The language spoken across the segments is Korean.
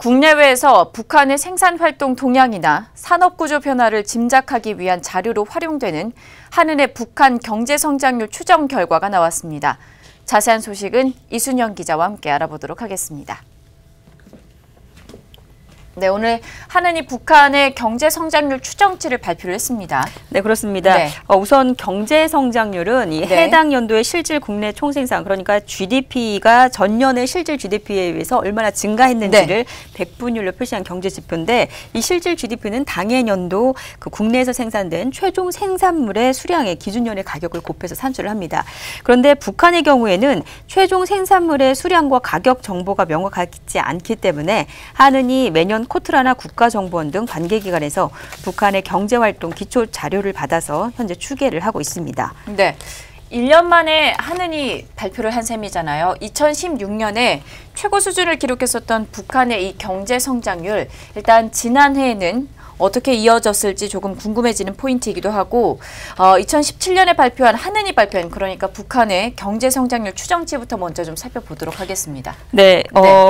국내외에서 북한의 생산활동 동향이나 산업구조 변화를 짐작하기 위한 자료로 활용되는 한은의 북한 경제성장률 추정 결과가 나왔습니다. 자세한 소식은 이순영 기자와 함께 알아보도록 하겠습니다. 네, 오늘 한은이 북한의 경제성장률 추정치를 발표를 했습니다. 네, 그렇습니다. 네. 우선 경제성장률은 이 해당 연도의 실질 국내 총생산, 그러니까 GDP가 전년의 실질 GDP에 비해서 얼마나 증가했는지를 백분율로 표시한 경제지표인데, 이 실질 GDP는 당해 연도 그 국내에서 생산된 최종 생산물의 수량의 기준연의 가격을 곱해서 산출을 합니다. 그런데 북한의 경우에는 최종 생산물의 수량과 가격 정보가 명확하지 않기 때문에 한은이 매년 코트라나 국가정보원 등 관계기관에서 북한의 경제활동 기초 자료를 받아서 현재 추계를 하고 있습니다. 네, 1년 만에 한은이 발표를 한 셈이잖아요. 2016년에 최고 수준을 기록했었던 북한의 이 경제성장률, 일단 지난해에는 어떻게 이어졌을지 조금 궁금해지는 포인트이기도 하고 2017년에 발표한 한은이 발표한 그러니까 북한의 경제성장률 추정치부터 먼저 좀 살펴보도록 하겠습니다. 네,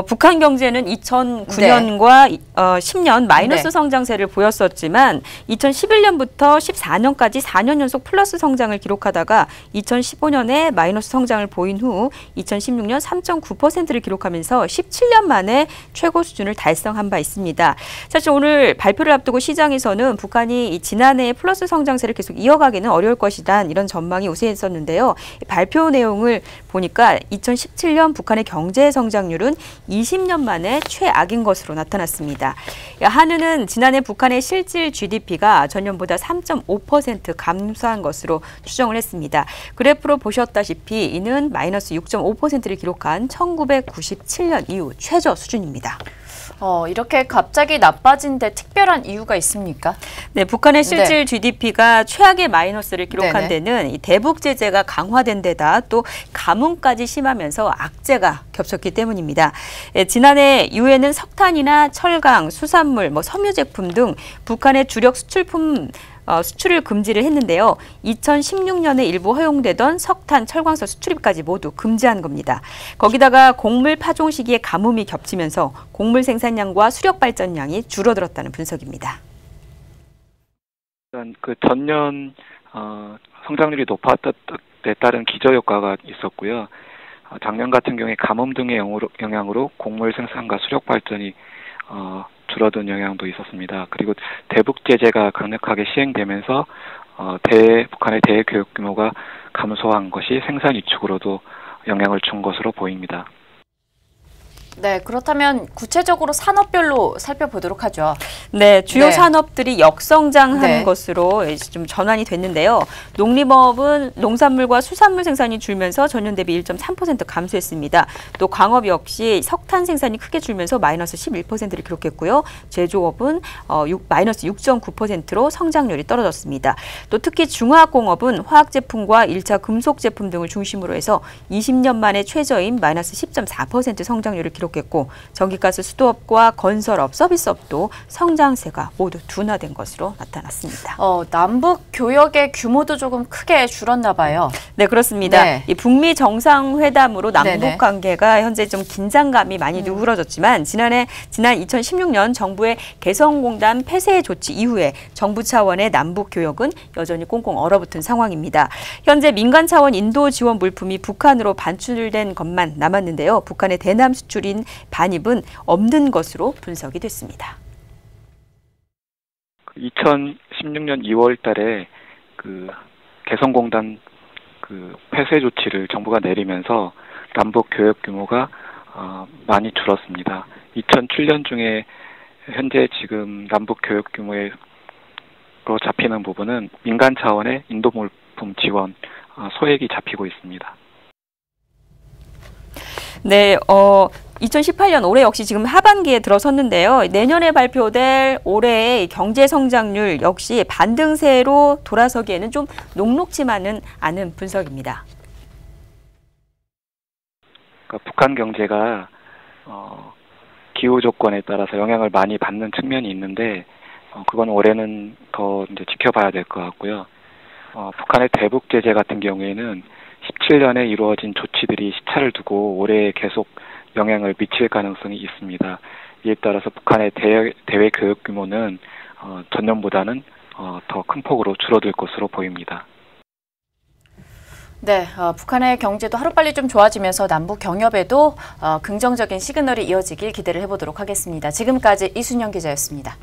북한 경제는 2009년과 10년 마이너스 성장세를 보였었지만 2011년부터 14년까지 4년 연속 플러스 성장을 기록하다가 2015년에 마이너스 성장을 보인 후 2016년 3.9%를 기록하면서 17년 만에 최고 수준을 달성한 바 있습니다. 사실 오늘 발표를 앞두고 시장에서는 북한이 지난해의 플러스 성장세를 계속 이어가기는 어려울 것이란 이런 전망이 우세했었는데요. 발표 내용을 보니까 2017년 북한의 경제 성장률은 20년 만에 최악인 것으로 나타났습니다. 한은은 지난해 북한의 실질 GDP가 전년보다 3.5% 감소한 것으로 추정을 했습니다. 그래프로 보셨다시피 이는 마이너스 6.5%를 기록한 1997년 이후 최저 수준입니다. 이렇게 갑자기 나빠진 데 특별한 이유가 있습니까? 네, 북한의 실질 GDP가 최악의 마이너스를 기록한 데는 이 대북 제재가 강화된 데다 또 가뭄까지 심하면서 악재가 겹쳤기 때문입니다. 지난해 이후에는 석탄이나 철강, 수산물, 섬유 제품 등 북한의 주력 수출품 수출을 금지를 했는데요. 2016년에 일부 허용되던 석탄, 철광석 수출입까지 모두 금지한 겁니다. 거기다가 곡물 파종 시기에 가뭄이 겹치면서 곡물 생산량과 수력 발전량이 줄어들었다는 분석입니다. 그 전년 성장률이 높았던 데 따른 기저효과가 있었고요. 작년 같은 경우에 가뭄 등의 영향으로 곡물 생산과 수력 발전이 줄어든 영향도 있었습니다. 그리고 대북 제재가 강력하게 시행되면서 북한의 대외 교육 규모가 감소한 것이 생산 위축으로도 영향을 준 것으로 보입니다. 네, 그렇다면 구체적으로 산업별로 살펴보도록 하죠. 네, 주요 산업들이 역성장한 것으로 좀 전환이 됐는데요. 농림업은 농산물과 수산물 생산이 줄면서 전년 대비 1.3% 감소했습니다. 또 광업 역시 석탄 생산이 크게 줄면서 마이너스 11%를 기록했고요. 제조업은 마이너스 6.9%로 성장률이 떨어졌습니다. 또 특히 중화학공업은 화학제품과 1차 금속 제품 등을 중심으로 해서 20년 만에 최저인 마이너스 10.4% 성장률을 기록했고 전기가스 수도업과 건설업, 서비스업도 성장세가 모두 둔화된 것으로 나타났습니다. 남북 교역의 규모도 조금 크게 줄었나 봐요. 네, 그렇습니다. 이 북미 정상회담으로 남북 관계가 현재 좀 긴장감이 많이 누그러졌지만 지난 2016년 정부의 개성공단 폐쇄 조치 이후에 정부 차원의 남북 교역은 여전히 꽁꽁 얼어붙은 상황입니다. 현재 민간 차원 인도 지원 물품이 북한으로 반출된 것만 남았는데요. 북한의 대남 수출인 반입은 없는 것으로 분석이 됐습니다. 2016년 2월 달에 개성공단 폐쇄 조치를 정부가 내리면서 남북 교역 규모가 많이 줄었습니다. 2007년 중에 현재 지금 남북 교역 규모로 잡히는 부분은 민간 차원의 인도 물품 지원 소액이 잡히고 있습니다. 네, 2018년 올해 역시 지금 하반기에 들어섰는데요. 내년에 발표될 올해의 경제 성장률 역시 반등세로 돌아서기에는 좀 녹록지만은 않은 분석입니다. 북한 경제가 기후 조건에 따라서 영향을 많이 받는 측면이 있는데 그건 올해는 더 이제 지켜봐야 될 것 같고요. 북한의 대북 제재 같은 경우에는 17년에 이루어진 조치들이 시차를 두고 올해 계속 영향을 미칠 가능성이 있습니다. 이에 따라서 북한의 대외 교역 규모는 전년보다는 더 큰 폭으로 줄어들 것으로 보입니다. 네, 북한의 경제도 하루빨리 좀 좋아지면서 남북 경협에도 긍정적인 시그널이 이어지길 기대를 해보도록 하겠습니다. 지금까지 이순영 기자였습니다.